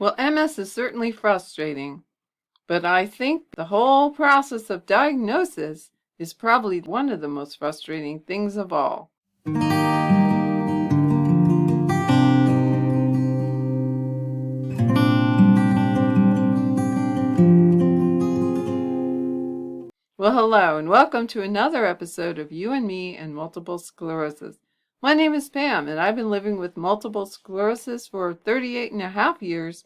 Well, MS is certainly frustrating, but I think the whole process of diagnosis is probably one of the most frustrating things of all. Well, hello, and welcome to another episode of You and Me and Multiple Sclerosis. My name is Pam, and I've been living with multiple sclerosis for 38 and a half years,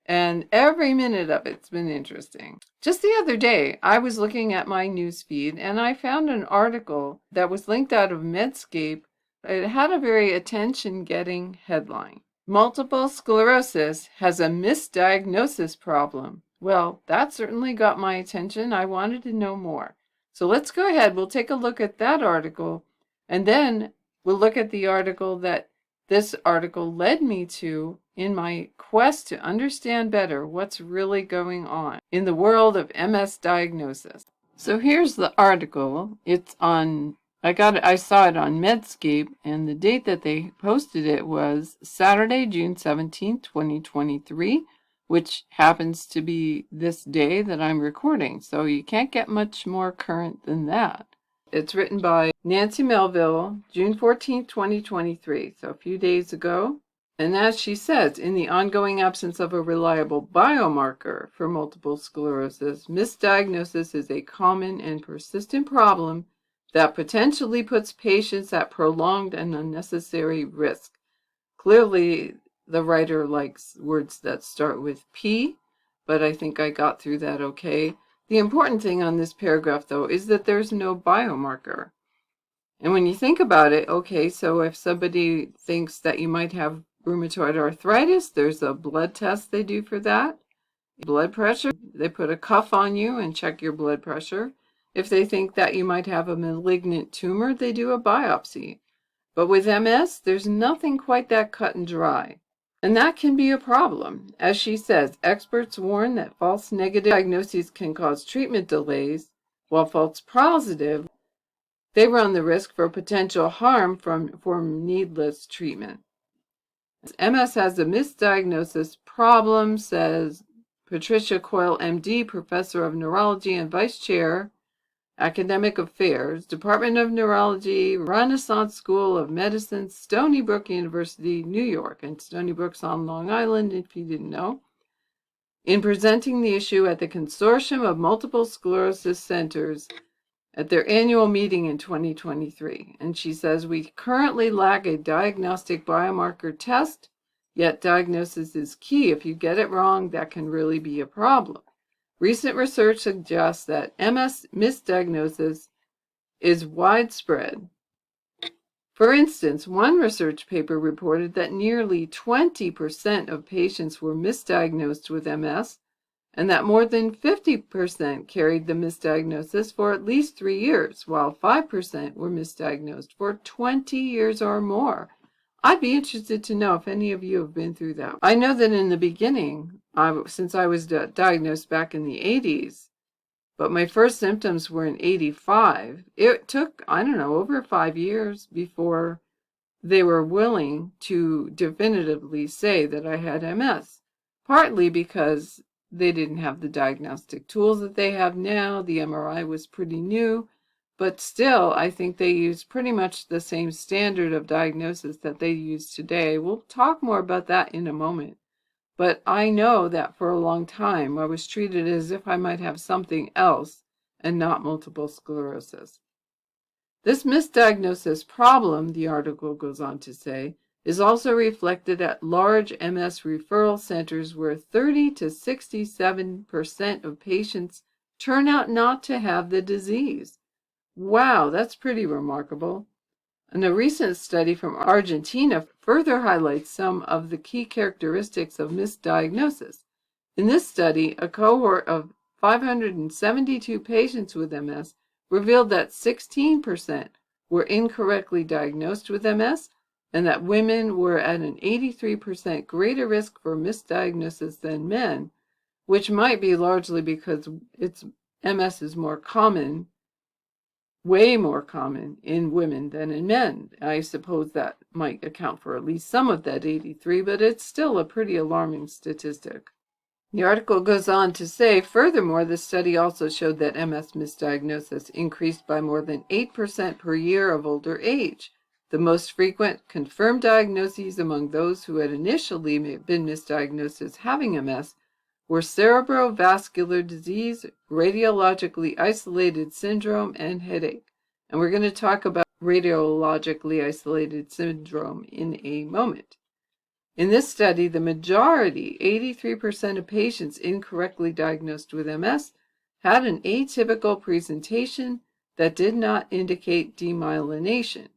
and every minute of it's been interesting. Just the other day, I was looking at my newsfeed, and I found an article that was linked out of Medscape. It had a very attention-getting headline. Multiple sclerosis has a misdiagnosis problem. Well, that certainly got my attention. I wanted to know more. So let's go ahead. We'll take a look at that article, and then we'll look at the article that this article led me to in my quest to understand better what's really going on in the world of MS diagnosis. So here's the article. It's on I saw it on Medscape, and the date that they posted it was Saturday, June 17th, 2023, which happens to be this day that I'm recording. So you can't get much more current than that. It's written by Nancy Melville, June 14th, 2023, so a few days ago. And as she says, in the ongoing absence of a reliable biomarker for multiple sclerosis, misdiagnosis is a common and persistent problem that potentially puts patients at prolonged and unnecessary risk. Clearly, the writer likes words that start with P, but I think I got through that okay. The important thing on this paragraph, though, is that there's no biomarker. And when you think about it, okay, so if somebody thinks that you might have rheumatoid arthritis, there's a blood test they do for that. Blood pressure, they put a cuff on you and check your blood pressure. If they think that you might have a malignant tumor, they do a biopsy. But with MS, there's nothing quite that cut and dry. And that can be a problem. As she says, experts warn that false negative diagnoses can cause treatment delays, while false positive, they run the risk for potential harm from needless treatment. MS has a misdiagnosis problem, says Patricia Coyle, MD, Professor of Neurology and Vice Chair, Academic Affairs, Department of Neurology, Renaissance School of Medicine, Stony Brook University, New York, and Stony Brook's on Long Island, if you didn't know, in presenting the issue at the Consortium of Multiple Sclerosis Centers at their annual meeting in 2023. And she says, we currently lack a diagnostic biomarker test, yet diagnosis is key. If you get it wrong, that can really be a problem. Recent research suggests that MS misdiagnosis is widespread. For instance, one research paper reported that nearly 20% of patients were misdiagnosed with MS, and that more than 50% carried the misdiagnosis for at least 3 years, while 5% were misdiagnosed for 20 years or more. I'd be interested to know if any of you have been through that. I know that in the beginning, since I was diagnosed back in the 80s, but my first symptoms were in 85. It took, over 5 years before they were willing to definitively say that I had MS, partly because they didn't have the diagnostic tools that they have now. The MRI was pretty new, but still, I think they use pretty much the same standard of diagnosis that they use today. We'll talk more about that in a moment. But I know that for a long time, I was treated as if I might have something else and not multiple sclerosis. This misdiagnosis problem, the article goes on to say, is also reflected at large MS referral centers where 30 to 67% of patients turn out not to have the disease. Wow, that's pretty remarkable. And a recent study from Argentina further highlights some of the key characteristics of misdiagnosis. In this study, a cohort of 572 patients with MS revealed that 16% were incorrectly diagnosed with MS, and that women were at an 83% greater risk for misdiagnosis than men, which might be largely because MS is more common way more common in women than in men. I suppose that might account for at least some of that 83, but it's still a pretty alarming statistic. The article goes on to say, furthermore, the study also showed that MS misdiagnosis increased by more than 8% per year of older age. The most frequent confirmed diagnoses among those who had initially been misdiagnosed as having MS were cerebrovascular disease, radiologically isolated syndrome, and headache. And we're going to talk about radiologically isolated syndrome in a moment. In this study, the majority, 83% of patients incorrectly diagnosed with MS, had an atypical presentation that did not indicate demyelination.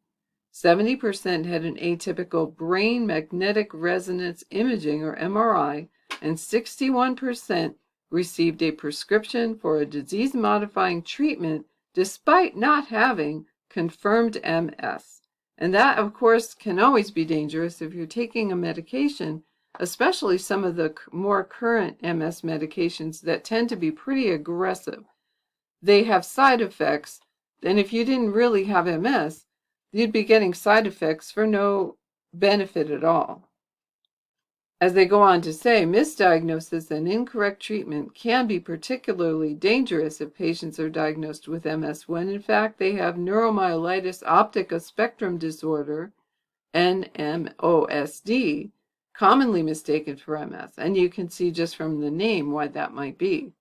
70% had an atypical brain magnetic resonance imaging, or MRI, and 61% received a prescription for a disease-modifying treatment despite not having confirmed MS. And that, of course, can always be dangerous if you're taking a medication, especially some of the more current MS medications that tend to be pretty aggressive. They have side effects, and if you didn't really have MS, you'd be getting side effects for no benefit at all. As they go on to say, misdiagnosis and incorrect treatment can be particularly dangerous if patients are diagnosed with MS when in fact they have neuromyelitis optica spectrum disorder, NMOSD, commonly mistaken for MS, and you can see just from the name why that might be.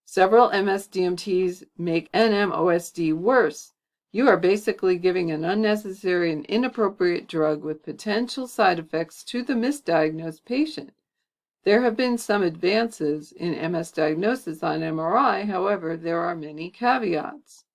Several MS DMTs make NMOSD worse. You are basically giving an unnecessary and inappropriate drug with potential side effects to the misdiagnosed patient. There have been some advances in MS diagnosis on MRI, however, there are many caveats,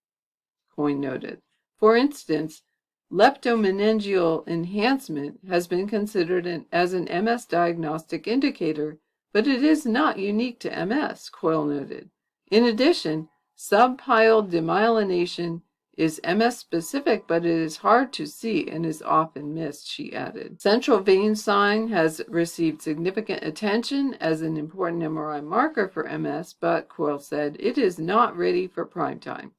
Coyne noted. For instance, leptomeningeal enhancement has been considered as an MS diagnostic indicator, but it is not unique to MS, Coyle noted. In addition, subpial demyelination is MS specific, but it is hard to see and is often missed, she added. Central vein sign has received significant attention as an important MRI marker for MS, but, Coyle said, it is not ready for prime time.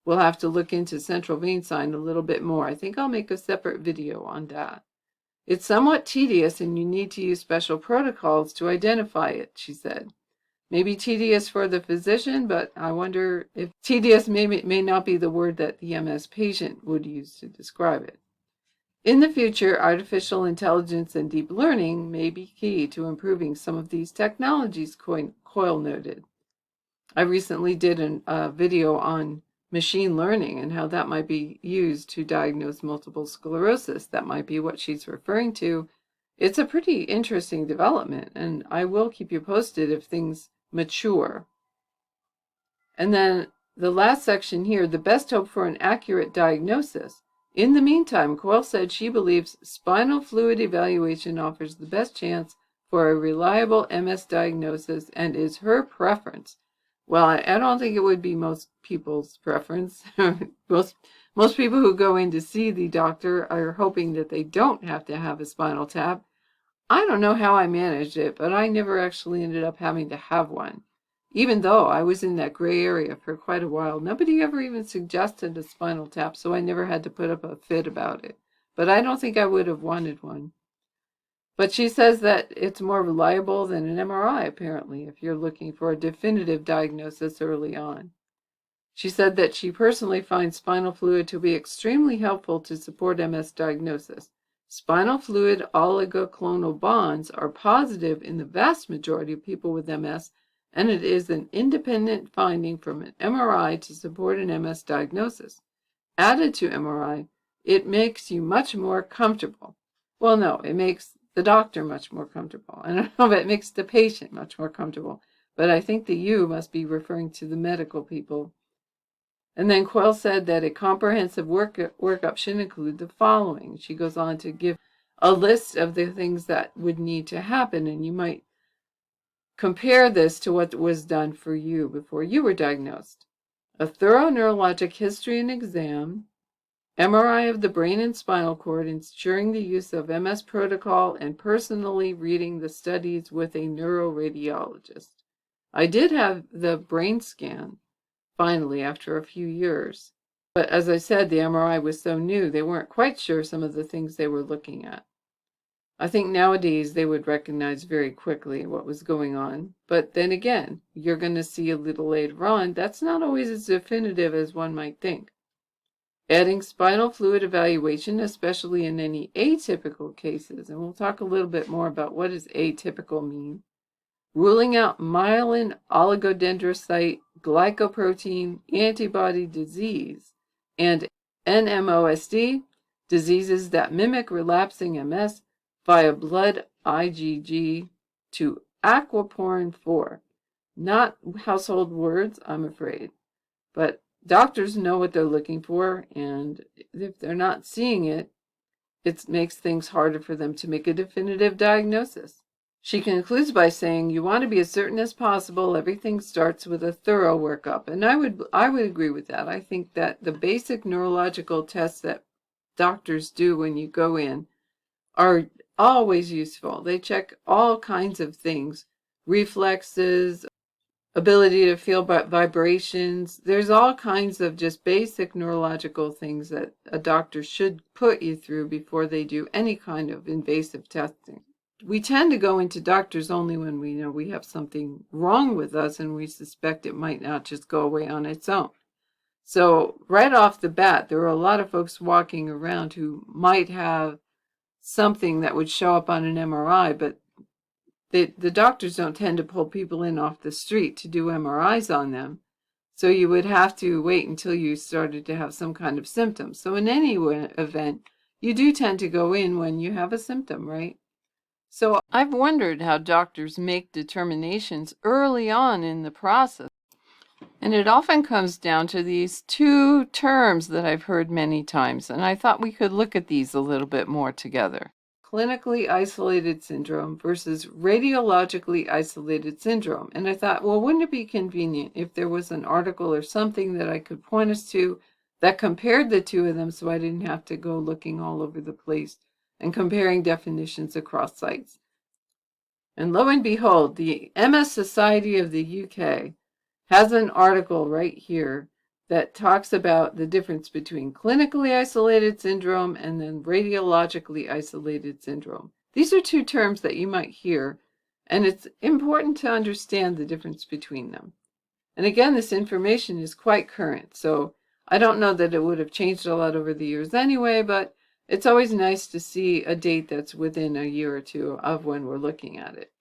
We'll have to look into central vein sign a little bit more. I think I'll make a separate video on that. It's somewhat tedious and you need to use special protocols to identify it, she said. Maybe tedious for the physician, but I wonder if tedious may not be the word that the MS patient would use to describe it. In the future, artificial intelligence and deep learning may be key to improving some of these technologies, Coyle noted. I recently did a video on machine learning and how that might be used to diagnose multiple sclerosis. That might be what she's referring to. It's a pretty interesting development, and I will keep you posted if things mature. And then the last section here, the best hope for an accurate diagnosis. In the meantime, Coyle said she believes spinal fluid evaluation offers the best chance for a reliable MS diagnosis and is her preference. Well, I don't think it would be most people's preference. most people who go in to see the doctor are hoping that they don't have to have a spinal tap. I don't know how I managed it, but I never actually ended up having to have one. Even though I was in that gray area for quite a while, nobody ever even suggested a spinal tap, so I never had to put up a fit about it. But I don't think I would have wanted one. But she says that it's more reliable than an MRI, apparently, if you're looking for a definitive diagnosis early on. She said that she personally finds spinal fluid to be extremely helpful to support MS diagnosis. Spinal fluid oligoclonal bonds are positive in the vast majority of people with MS, and it is an independent finding from an MRI to support an MS diagnosis. Added to MRI, it makes you much more comfortable. Well, no, it makes the doctor much more comfortable. I don't know if it makes the patient much more comfortable, but I think the you must be referring to the medical people. And then Coyle said that a comprehensive workup should include the following. She goes on to give a list of the things that would need to happen, and you might compare this to what was done for you before you were diagnosed. A thorough neurologic history and exam, MRI of the brain and spinal cord, ensuring the use of MS protocol, and personally reading the studies with a neuroradiologist. I did have the brain scan, finally, after a few years. But as I said, the MRI was so new, they weren't quite sure some of the things they were looking at. I think nowadays they would recognize very quickly what was going on. But then again, you're going to see a little later on, that's not always as definitive as one might think. Adding spinal fluid evaluation, especially in any atypical cases, and we'll talk a little bit more about what does atypical mean. Ruling out myelin oligodendrocyte glycoprotein antibody disease and NMOSD, diseases that mimic relapsing MS via blood IgG to aquaporin 4. Not household words, I'm afraid, but doctors know what they're looking for, and if they're not seeing it, it makes things harder for them to make a definitive diagnosis. She concludes by saying, you want to be as certain as possible. Everything starts with a thorough workup. And I would agree with that. I think that the basic neurological tests that doctors do when you go in are always useful. They check all kinds of things, reflexes, ability to feel vibrations. There's all kinds of just basic neurological things that a doctor should put you through before they do any kind of invasive testing. We tend to go into doctors only when we know we have something wrong with us and we suspect it might not just go away on its own. So right off the bat, there are a lot of folks walking around who might have something that would show up on an MRI, but the doctors don't tend to pull people in off the street to do MRIs on them. So you would have to wait until you started to have some kind of symptoms. So in any event, you do tend to go in when you have a symptom, right? So I've wondered how doctors make determinations early on in the process. And it often comes down to these two terms that I've heard many times, and I thought we could look at these a little bit more together. Clinically isolated syndrome versus radiologically isolated syndrome. And I thought, well, wouldn't it be convenient if there was an article or something that I could point us to that compared the two of them so I didn't have to go looking all over the place and comparing definitions across sites. And lo and behold, the MS Society of the UK has an article right here that talks about the difference between clinically isolated syndrome and then radiologically isolated syndrome. These are two terms that you might hear, and it's important to understand the difference between them. And again, this information is quite current, so I don't know that it would have changed a lot over the years anyway, but it's always nice to see a date that's within a year or two of when we're looking at it.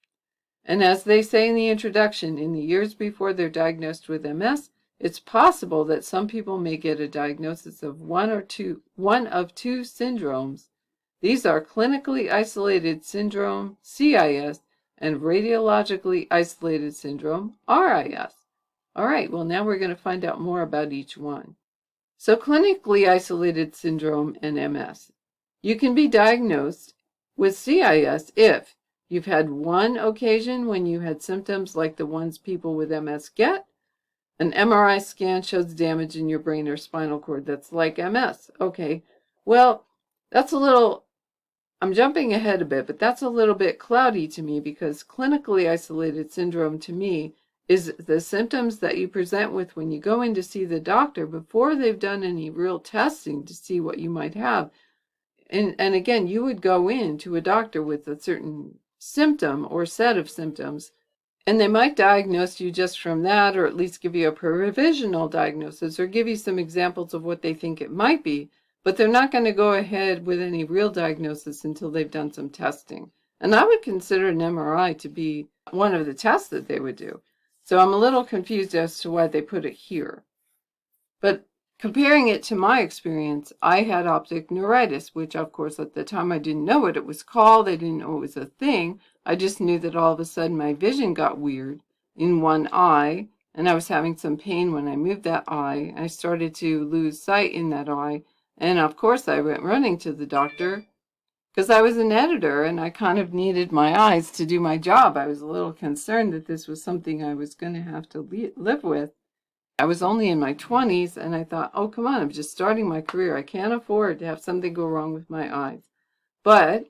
And as they say in the introduction, in the years before they're diagnosed with MS, it's possible that some people may get a diagnosis of one of two syndromes. These are clinically isolated syndrome, CIS, and radiologically isolated syndrome, RIS. All right, well, now we're going to find out more about each one. So clinically isolated syndrome and MS. You can be diagnosed with CIS if you've had one occasion when you had symptoms like the ones people with MS get. An MRI scan shows damage in your brain or spinal cord that's like MS. Okay, well, that's a little, I'm jumping ahead a bit, but that's a little bit cloudy to me because clinically isolated syndrome to me is the symptoms that you present with when you go in to see the doctor before they've done any real testing to see what you might have. And again, you would go in to a doctor with a certain symptom or set of symptoms, and they might diagnose you just from that, or at least give you a provisional diagnosis or give you some examples of what they think it might be, but they're not going to go ahead with any real diagnosis until they've done some testing. And I would consider an MRI to be one of the tests that they would do. So I'm a little confused as to why they put it here. But comparing it to my experience, I had optic neuritis, which of course at the time I didn't know what it was called. I didn't know it was a thing. I just knew that all of a sudden my vision got weird in one eye, and I was having some pain when I moved that eye. I started to lose sight in that eye, and of course I went running to the doctor because I was an editor and I kind of needed my eyes to do my job. I was a little concerned that this was something I was going to have to live with. I was only in my 20s, and I thought, oh, come on, I'm just starting my career. I can't afford to have something go wrong with my eyes. But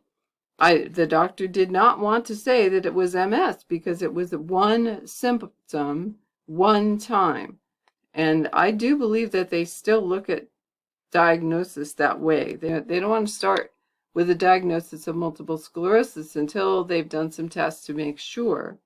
the doctor did not want to say that it was MS because it was one symptom, one time. And I do believe that they still look at diagnosis that way. They don't want to start with a diagnosis of multiple sclerosis until they've done some tests to make sure.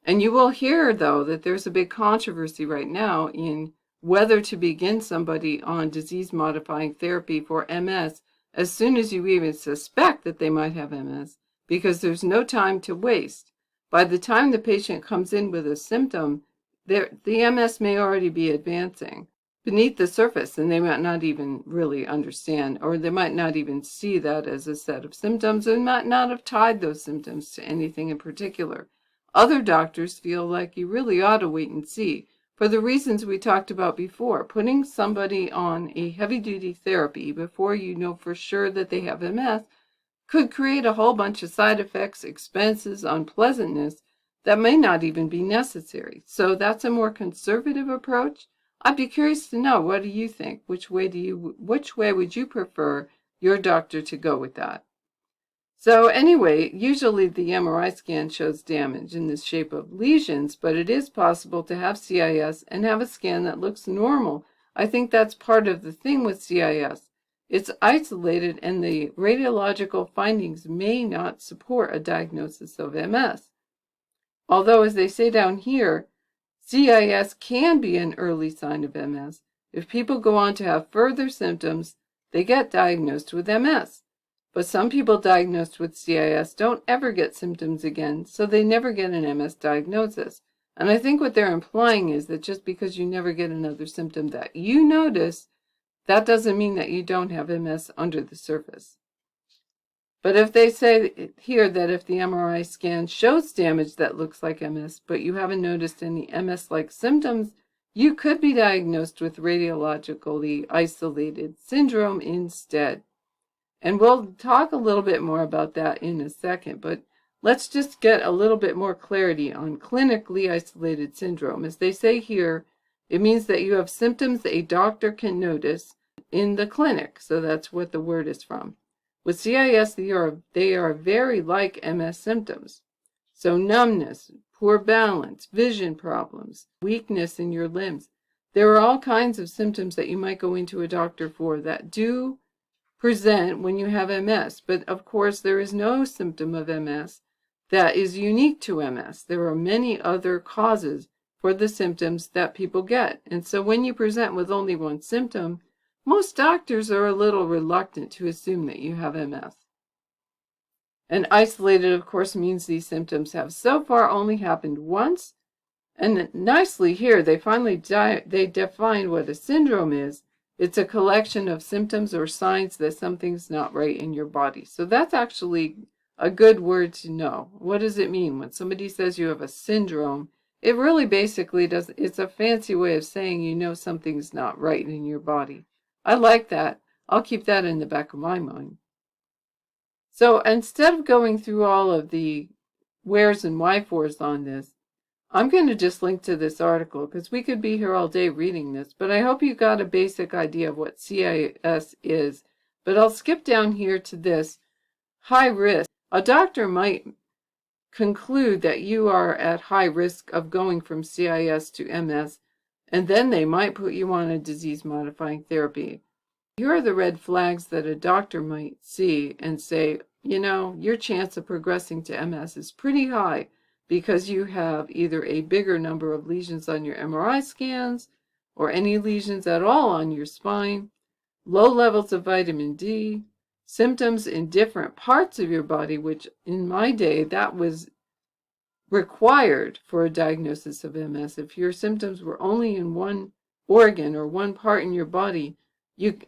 And you will hear, though, that there's a big controversy right now in whether to begin somebody on disease-modifying therapy for MS as soon as you even suspect that they might have MS, because there's no time to waste. By the time the patient comes in with a symptom, the MS may already be advancing beneath the surface, and they might not even really understand, or they might not even see that as a set of symptoms, and might not have tied those symptoms to anything in particular. Other doctors feel like you really ought to wait and see, for the reasons we talked about before. Putting somebody on a heavy-duty therapy before you know for sure that they have MS could create a whole bunch of side effects, expenses, unpleasantness that may not even be necessary. So that's a more conservative approach. I'd be curious to know, what do you think? Which way would you prefer your doctor to go with that? So anyway, usually the MRI scan shows damage in the shape of lesions, but it is possible to have CIS and have a scan that looks normal. I think that's part of the thing with CIS. It's isolated, and the radiological findings may not support a diagnosis of MS. Although, as they say down here, CIS can be an early sign of MS. If people go on to have further symptoms, they get diagnosed with MS. But some people diagnosed with CIS don't ever get symptoms again, so they never get an MS diagnosis. And I think what they're implying is that just because you never get another symptom that you notice, that doesn't mean that you don't have MS under the surface. But if they say here that if the MRI scan shows damage that looks like MS, but you haven't noticed any MS-like symptoms, you could be diagnosed with radiologically isolated syndrome instead. And we'll talk a little bit more about that in a second, but let's just get a little bit more clarity on clinically isolated syndrome. As they say here, it means that you have symptoms a doctor can notice in the clinic. So that's what the word is from. With CIS, they are very like MS symptoms. So numbness, poor balance, vision problems, weakness in your limbs. There are all kinds of symptoms that you might go into a doctor for that do present when you have MS. But of course, there is no symptom of MS that is unique to MS. There are many other causes for the symptoms that people get. And so when you present with only one symptom, most doctors are a little reluctant to assume that you have MS. And isolated, of course, means these symptoms have so far only happened once. And nicely here, they finally they define what a syndrome is. It's a collection of symptoms or signs that something's not right in your body. So that's actually a good word to know. What does it mean when somebody says you have a syndrome? It really basically it's a fancy way of saying you know something's not right in your body. I like that. I'll keep that in the back of my mind. So instead of going through all of the wheres and wherefores on this, I'm going to just link to this article because we could be here all day reading this, but I hope you got a basic idea of what CIS is. But I'll skip down here to this high risk. A doctor might conclude that you are at high risk of going from CIS to MS, and then they might put you on a disease-modifying therapy. Here are the red flags that a doctor might see and say, you know, your chance of progressing to MS is pretty high because you have either a bigger number of lesions on your MRI scans or any lesions at all on your spine, low levels of vitamin D, symptoms in different parts of your body, which in my day, that was required for a diagnosis of MS. If your symptoms were only in one organ or one part in your body,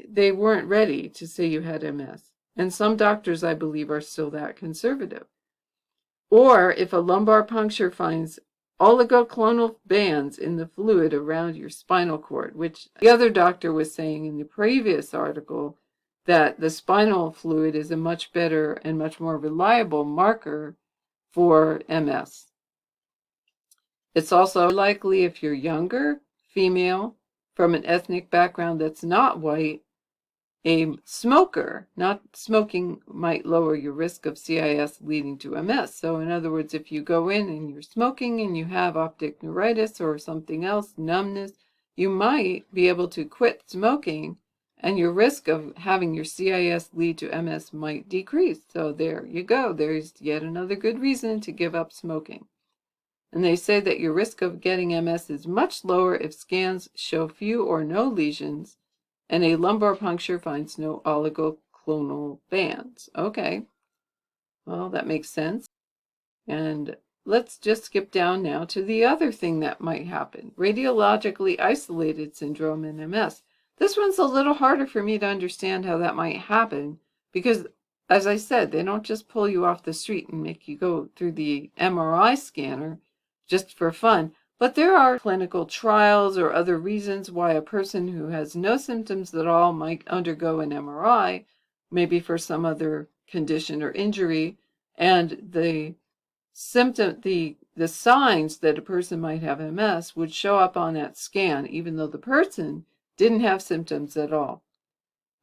they weren't ready to say you had MS. And some doctors, I believe, are still that conservative. Or if a lumbar puncture finds oligoclonal bands in the fluid around your spinal cord, which the other doctor was saying in the previous article, that the spinal fluid is a much better and much more reliable marker for MS. It's also likely if you're younger, female, from an ethnic background that's not white, a smoker. Not smoking might lower your risk of CIS leading to MS. So in other words, if you go in and you're smoking and you have optic neuritis or something else, numbness, you might be able to quit smoking and your risk of having your CIS lead to MS might decrease. So there you go. There's yet another good reason to give up smoking. And they say that your risk of getting MS is much lower if scans show few or no lesions and a lumbar puncture finds no oligoclonal bands. Okay, well, that makes sense. And let's just skip down now to the other thing that might happen, radiologically isolated syndrome in MS. This one's a little harder for me to understand how that might happen because, as I said, they don't just pull you off the street and make you go through the MRI scanner just for fun. But there are clinical trials or other reasons why a person who has no symptoms at all might undergo an MRI, maybe for some other condition or injury, and the signs that a person might have MS would show up on that scan, even though the person didn't have symptoms at all.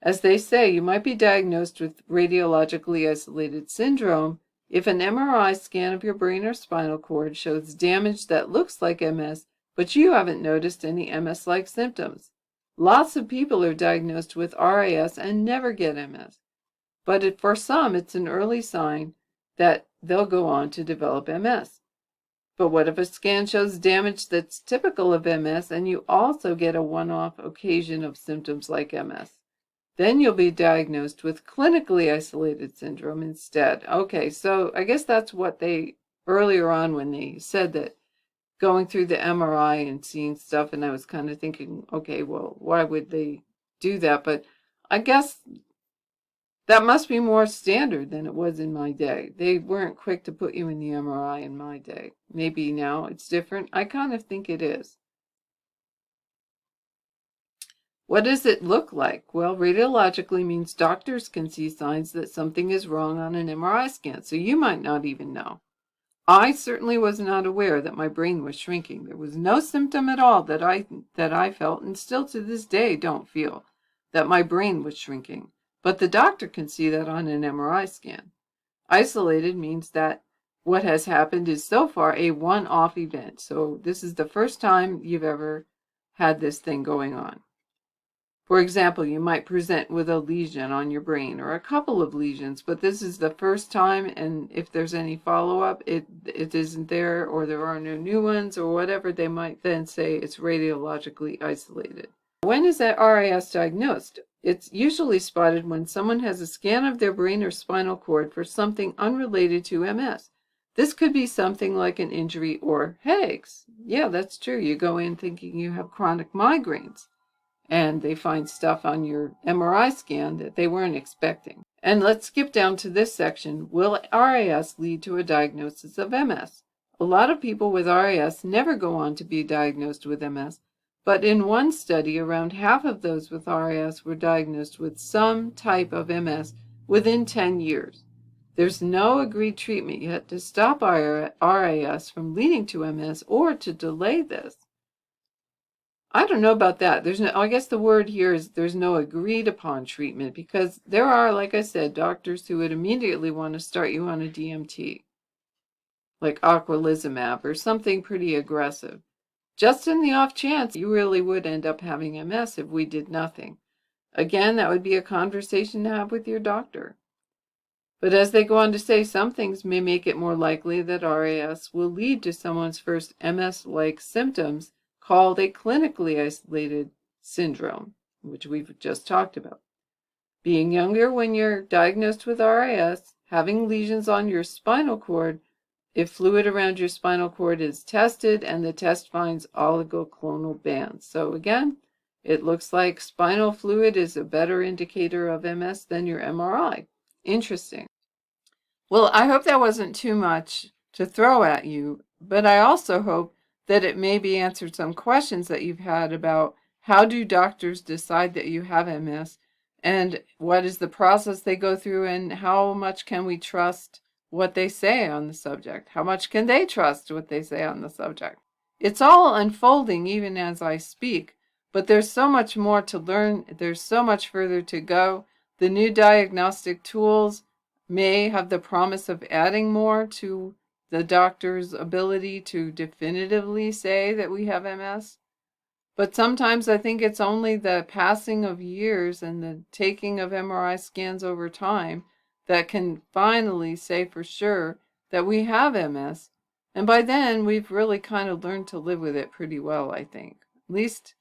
As they say, you might be diagnosed with radiologically isolated syndrome if an MRI scan of your brain or spinal cord shows damage that looks like MS, but you haven't noticed any MS-like symptoms. Lots of people are diagnosed with RAS and never get MS, but for some, it's an early sign that they'll go on to develop MS. But what if a scan shows damage that's typical of MS and you also get a one-off occasion of symptoms like MS? Then you'll be diagnosed with clinically isolated syndrome instead. Okay, so I guess that's what they, earlier on when they said that, going through the MRI and seeing stuff, and I was kind of thinking, okay, well, why would they do that? But I guess that must be more standard than it was in my day. They weren't quick to put you in the MRI in my day. Maybe now it's different. I kind of think it is. What does it look like? Well, radiologically means doctors can see signs that something is wrong on an MRI scan, so you might not even know. I certainly was not aware that my brain was shrinking. There was no symptom at all that I felt, and still to this day don't feel, that my brain was shrinking. But the doctor can see that on an MRI scan. Isolated means that what has happened is so far a one-off event. So this is the first time you've ever had this thing going on. For example, you might present with a lesion on your brain or a couple of lesions, but this is the first time, and if there's any follow-up, it isn't there, or there are no new ones, or whatever, they might then say it's radiologically isolated. When is that RAS diagnosed? It's usually spotted when someone has a scan of their brain or spinal cord for something unrelated to MS. This could be something like an injury or headaches. Yeah, that's true. You go in thinking you have chronic migraines, and they find stuff on your MRI scan that they weren't expecting. And let's skip down to this section. Will RAS lead to a diagnosis of MS? A lot of people with RAS never go on to be diagnosed with MS, but in one study, around half of those with RAS were diagnosed with some type of MS within 10 years. There's no agreed treatment yet to stop RAS from leading to MS or to delay this. I don't know about that. I guess the word here is there's no agreed upon treatment, because there are, like I said, doctors who would immediately want to start you on a DMT, like aquilizumab or something pretty aggressive, just in the off chance you really would end up having MS if we did nothing. Again, that would be a conversation to have with your doctor. But as they go on to say, some things may make it more likely that RAS will lead to someone's first MS-like symptoms, called a clinically isolated syndrome, which we've just talked about. Being younger when you're diagnosed with RAS, having lesions on your spinal cord, if fluid around your spinal cord is tested and the test finds oligoclonal bands. So again, it looks like spinal fluid is a better indicator of MS than your MRI. Interesting. Well, I hope that wasn't too much to throw at you, but I also hope that it maybe answered some questions that you've had about how do doctors decide that you have MS, and what is the process they go through, and how much can we trust what they say on the subject? How much can they trust what they say on the subject? It's all unfolding even as I speak, but there's so much more to learn. There's so much further to go. The new diagnostic tools may have the promise of adding more to the doctor's ability to definitively say that we have MS. But sometimes I think it's only the passing of years and the taking of MRI scans over time that can finally say for sure that we have MS. And by then, we've really kind of learned to live with it pretty well, I think. At least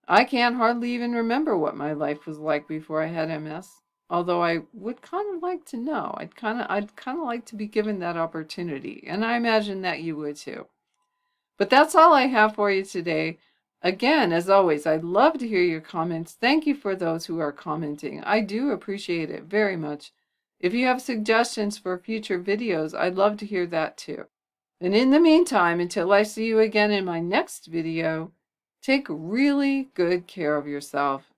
I can't hardly even remember what my life was like before I had MS. Although I would kind of like to know. I'd kind of like to be given that opportunity. And I imagine that you would too. But that's all I have for you today. Again, as always, I'd love to hear your comments. Thank you for those who are commenting. I do appreciate it very much. If you have suggestions for future videos, I'd love to hear that too. And in the meantime, until I see you again in my next video, take really good care of yourself